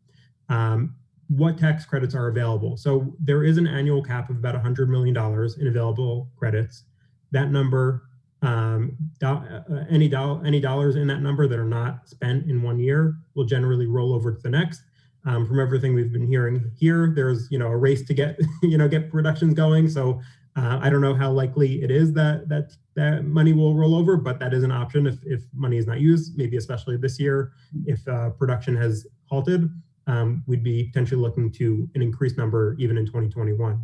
Speaker 6: What tax credits are available? So there is an annual cap of about $100 million in available credits. That number, any dollars in that number that are not spent in 1 year will generally roll over to the next. From everything we've been hearing here, there's a race to get get productions going. So I don't know how likely it is that money will roll over, but that is an option if money is not used, maybe especially this year. If production has halted, we'd be potentially looking to an increased number even in 2021.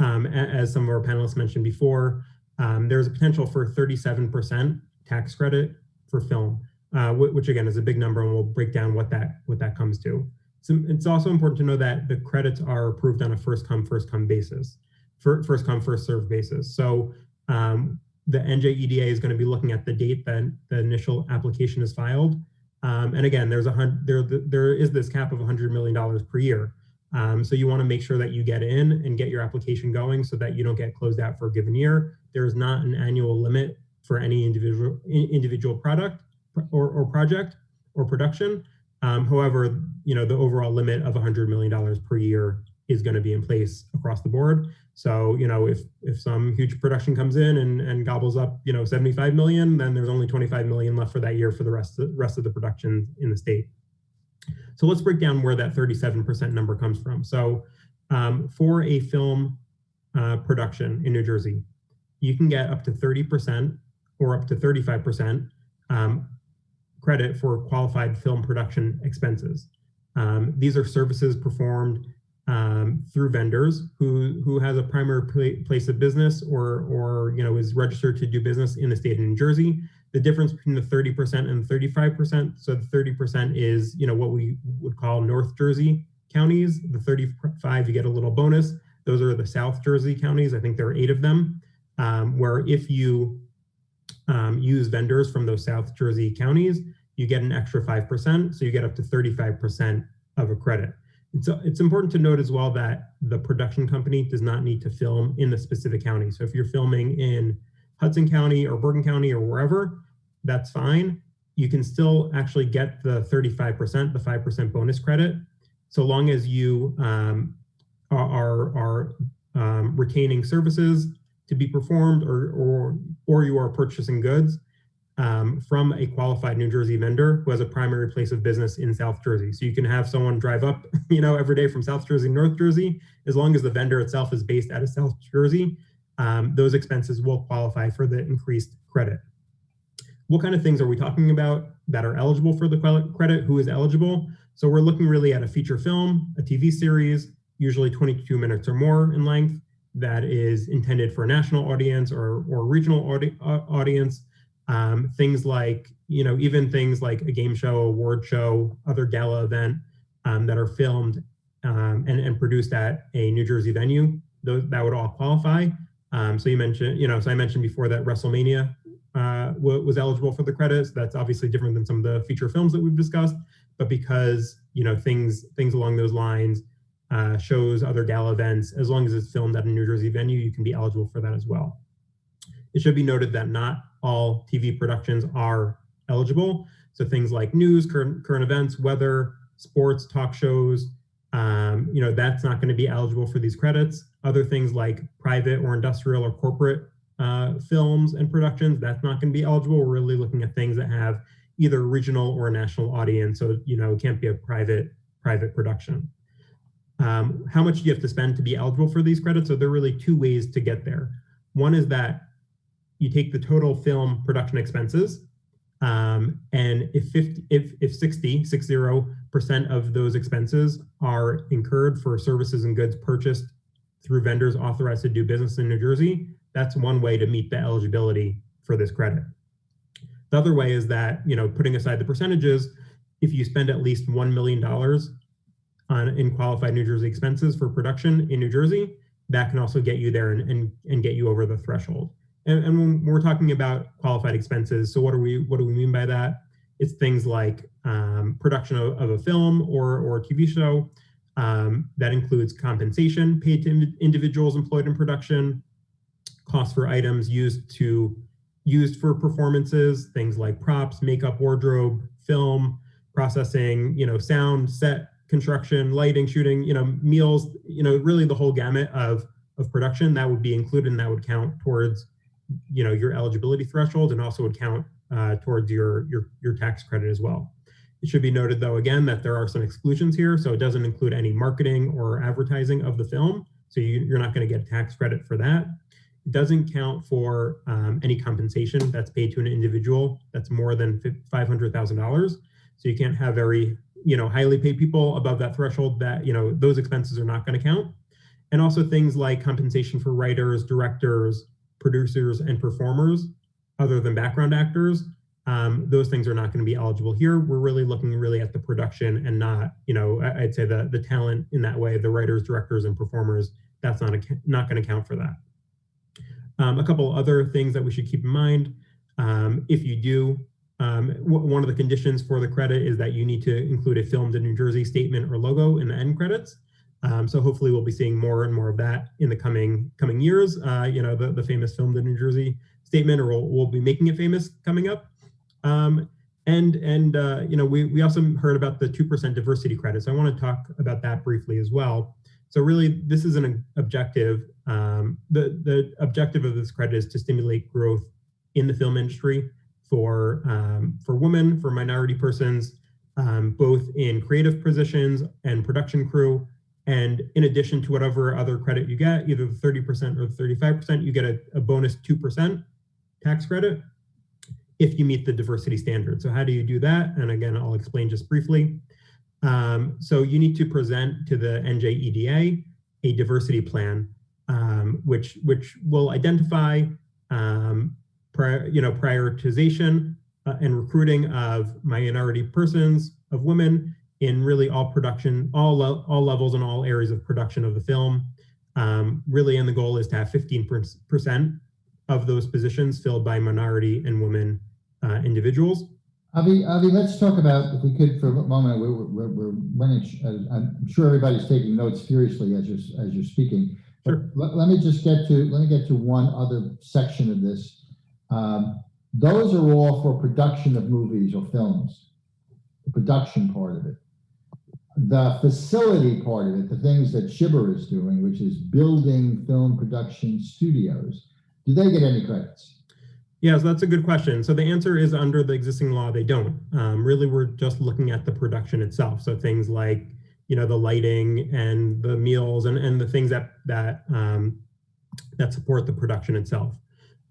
Speaker 6: As some of our panelists mentioned before, there's a potential for 37% tax credit for film, which again is a big number, and we'll break down what that comes to. So it's also important to know that the credits are approved on a first come, first basis, first come, first served basis. So the NJEDA is going to be looking at the date that the initial application is filed. And again, there is this cap of $100 million per year. So you want to make sure that you get in and get your application going so that you don't get closed out for a given year. There is not an annual limit for any individual product or project or production. However, the overall limit of $100 million per year is going to be in place across the board. So, if some huge production comes in and gobbles up, 75 million, then there's only 25 million left for that year for the rest of the productions in the state. So let's break down where that 37% number comes from. So for a film production in New Jersey, you can get up to 30% or up to 35% credit for qualified film production expenses. These are services performed through vendors who has a primary place of business or is registered to do business in the state of New Jersey. The difference between the 30% and the 35%, so the 30% is what we would call North Jersey counties. The 35, you get a little bonus. Those are the South Jersey counties. I think there are 8 of them, where if you use vendors from those South Jersey counties, you get an extra 5%, so you get up to 35% of a credit. And so it's important to note as well that the production company does not need to film in the specific county. So if you're filming in Hudson County or Bergen County or wherever, that's fine. You can still actually get the 35%, the 5% bonus credit, so long as you are retaining services to be performed or you are purchasing goods from a qualified New Jersey vendor who has a primary place of business in South Jersey. So you can have someone drive up, every day from South Jersey, North Jersey, as long as the vendor itself is based out of South Jersey, those expenses will qualify for the increased credit. What kind of things are we talking about that are eligible for the credit? Who is eligible? So we're looking really at a feature film, a TV series, usually 22 minutes or more in length, that is intended for a national audience or regional audience. Things like, even things like a game show, award show, other gala event that are filmed and produced at a New Jersey venue, that would all qualify. So you mentioned, so I mentioned before that WrestleMania was eligible for the credits. That's obviously different than some of the feature films that we've discussed, but because, things along those lines, shows, other gala events, as long as it's filmed at a New Jersey venue, you can be eligible for that as well. It should be noted that not all TV productions are eligible. So things like news, current events, weather, sports, talk shows, that's not going to be eligible for these credits. Other things like private or industrial or corporate films and productions, that's not going to be eligible. We're really looking at things that have either a regional or a national audience. So, it can't be a private production. How much do you have to spend to be eligible for these credits? So there are really 2 ways to get there. One is that you take the total film production expenses, and if 60% of those expenses are incurred for services and goods purchased through vendors authorized to do business in New Jersey, that's one way to meet the eligibility for this credit. The other way is that, putting aside the percentages, if you spend at least $1 million in qualified New Jersey expenses for production in New Jersey, that can also get you there and get you over the threshold. And when we're talking about qualified expenses, so what do we mean by that? It's things like production of a film or a TV show. That includes compensation paid to individuals employed in production, costs for items used for performances, things like props, makeup, wardrobe, film, processing, sound, set, construction, lighting, shooting, meals, really the whole gamut of production that would be included, and that would count towards, your eligibility threshold, and also would count towards your tax credit as well. It should be noted, though, again, that there are some exclusions here. So it doesn't include any marketing or advertising of the film. So you're not going to get tax credit for that. It doesn't count for any compensation that's paid to an individual that's more than $500,000. So you can't have very, highly paid people above that threshold. That, those expenses are not going to count. And also things like compensation for writers, directors, producers, and performers, other than background actors. Those things are not going to be eligible here. We're really looking at the production and not, I'd say the talent in that way, the writers, directors, and performers. That's not going to count for that. A couple other things that we should keep in mind. If you do, one of the conditions for the credit is that you need to include a filmed in New Jersey statement or logo in the end credits. So hopefully we'll be seeing more and more of that in the coming years. The famous filmed in New Jersey statement, or we'll be making it famous coming up. We also heard about the 2% diversity credit. So I want to talk about that briefly as well. So really, this is an objective. The objective of this credit is to stimulate growth in the film industry for women, for minority persons, both in creative positions and production crew. And in addition to whatever other credit you get, either the 30% or the 35%, you get a bonus 2% tax credit if you meet the diversity standard. So how do you do that? And again, I'll explain just briefly. So you need to present to the NJEDA a diversity plan, which will identify prioritization and recruiting of minority persons, of women, in really all production, all levels and all areas of production of the film. Really, and the goal is to have 15% of those positions filled by minority and women individuals.
Speaker 2: Avi, let's talk about, if we could, for a moment. We're running. I'm sure everybody's taking notes furiously as you're speaking.
Speaker 6: Sure.
Speaker 2: Let me get to one other section of this. Those are all for production of movies or films, the production part of it. The facility part of it, the things that Shibber is doing, which is building film production studios, do they get any credits?
Speaker 6: Yeah, so that's a good question. So the answer is, under the existing law, they don't. Really, we're just looking at the production itself. So things like, the lighting and the meals and the things that support the production itself.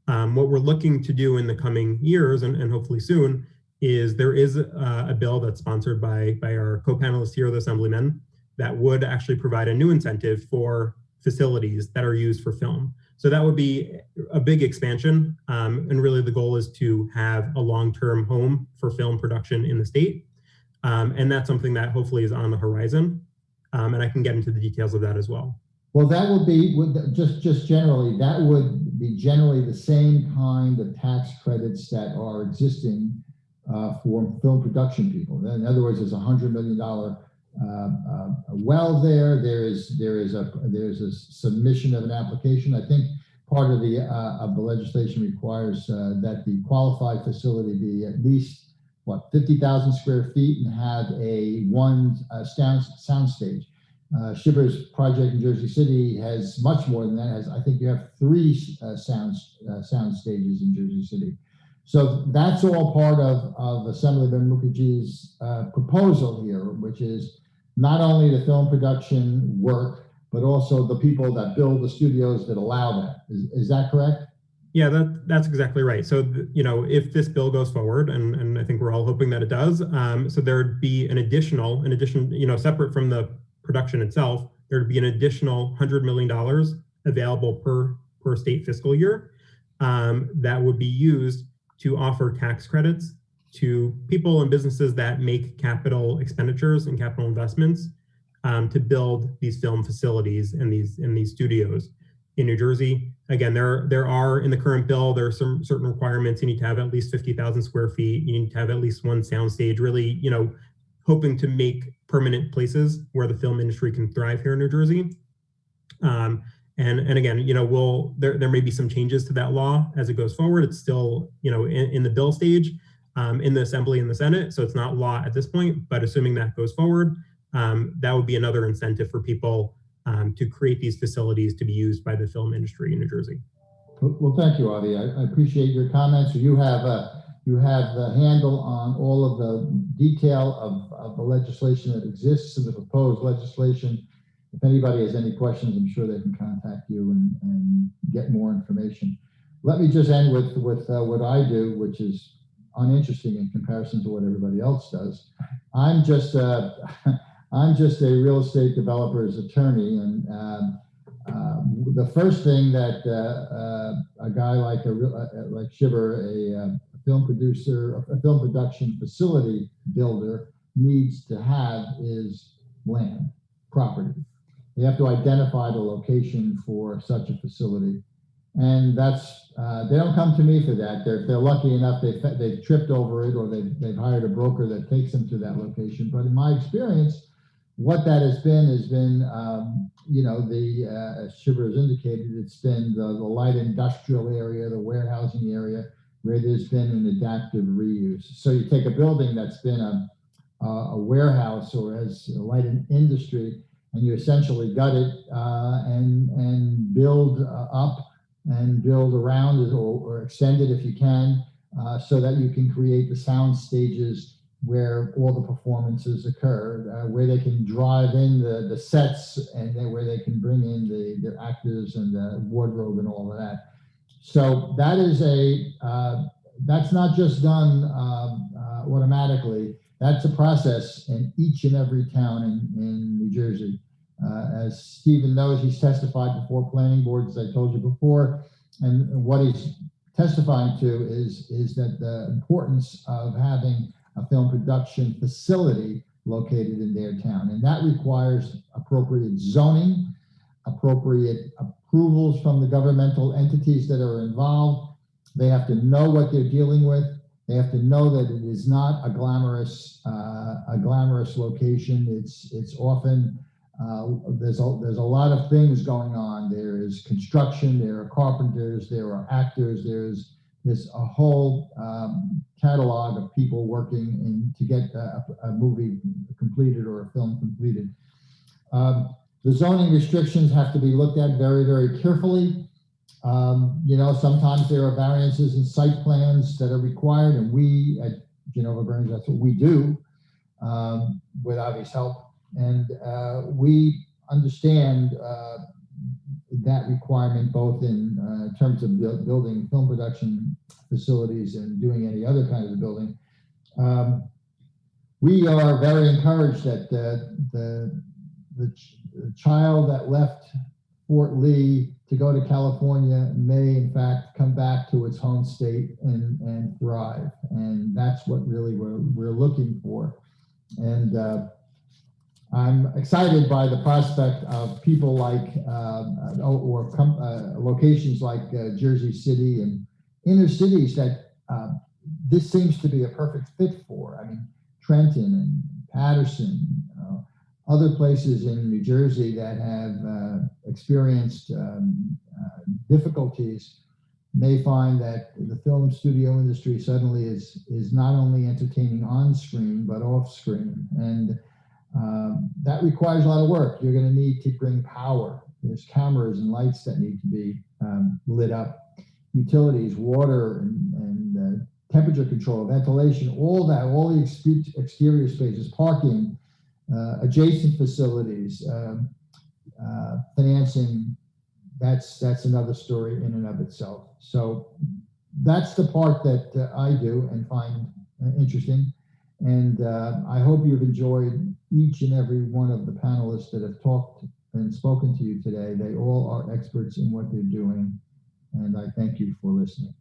Speaker 6: What we're looking to do in the coming years, and hopefully soon, is there is a bill that's sponsored by our co-panelists here, the Assemblyman, that would actually provide a new incentive for facilities that are used for film. So that would be a big expansion. And really the goal is to have a long-term home for film production in the state. And that's something that hopefully is on the horizon. And I can get into the details of that as well.
Speaker 2: Well, that would be, just generally, that would be generally the same kind of tax credits that are existing for film production people. In other words, there's $100 million well there. There's a submission of an application. I think part of the legislation requires that the qualified facility be at least 50,000 square feet and have one sound stage. Shibber's project in Jersey City has much more than that. I think you have 3 sound stages in Jersey City. So that's all part of Assemblyman Mukherji's proposal here, which is not only the film production work, but also the people that build the studios that allow that. Is that correct?
Speaker 6: Yeah, that's exactly right. So, if this bill goes forward, and I think we're all hoping that it does, so there'd be in addition, separate from the production itself, there'd be an additional $100 million available per state fiscal year that would be used to offer tax credits to people and businesses that make capital expenditures and capital investments to build these film facilities and these studios in New Jersey. Again, there are in the current bill, there are some certain requirements. You need to have at least 50,000 square feet. You need to have at least one soundstage, really, hoping to make permanent places where the film industry can thrive here in New Jersey. And again, there may be some changes to that law as it goes forward. It's still, in the bill stage, in the Assembly and the Senate. So it's not law at this point, but assuming that goes forward, that would be another incentive for people to create these facilities to be used by the film industry in New Jersey.
Speaker 2: Well, thank you, Avi. I appreciate your comments. You have the handle on all of the detail of the legislation that exists and the proposed legislation. If anybody has any questions, I'm sure they can contact you and get more information. Let me just end with what I do, which is uninteresting in comparison to what everybody else does. I'm just a real estate developer's attorney, and the first thing that a guy like Shibber, a film producer, a film production facility builder, needs to have is land, property. They have to identify the location for such a facility, and that's they don't come to me for that. If they're lucky enough, they've tripped over it, or they've hired a broker that takes them to that location. But in my experience, what that has been as Shibber has indicated, it's been the light industrial area, the warehousing area, where there's been an adaptive reuse. So you take a building that's been a warehouse or has a light industry, and you essentially gut it and build up and build around it, or extend it if you can, so that you can create the sound stages where all the performances occur, where they can drive in the sets, and then where they can bring in the actors and the wardrobe and all of that. So that is that's not just done automatically. That's a process in each and every town in New Jersey. As Stephen knows, he's testified before planning boards, as I told you before, and what he's testifying to is that the importance of having a film production facility located in their town, and that requires appropriate zoning, appropriate approvals from the governmental entities that are involved. They have to know what they're dealing with. They have to know that it is not a glamorous location. It's often there's a lot of things going on. There is construction. There are carpenters. There are actors. There's a whole catalog of people working to get a movie completed or a film completed. The zoning restrictions have to be looked at very, very carefully. Sometimes there are variances in site plans that are required, and we at Genova Burns, that's what we do with Avi's help. And we understand that requirement both in terms of building film production facilities and doing any other kind of building. We are very encouraged that the child that left Fort Lee to go to California may in fact come back to its home state and thrive. And that's what really we're looking for. And I'm excited by the prospect of people like, locations like Jersey City and inner cities that this seems to be a perfect fit for. I mean, Trenton and Patterson, other places in New Jersey that have experienced difficulties may find that the film studio industry suddenly is not only entertaining on screen, but off screen. And that requires a lot of work. You're going to need to bring power. There's cameras and lights that need to be lit up, utilities, water, and temperature control, ventilation, all that, all the exterior spaces, parking, adjacent facilities, financing. That's another story in and of itself. So that's the part that I do and find interesting. And I hope you've enjoyed each and every one of the panelists that have talked and spoken to you today. They all are experts in what they're doing. And I thank you for listening.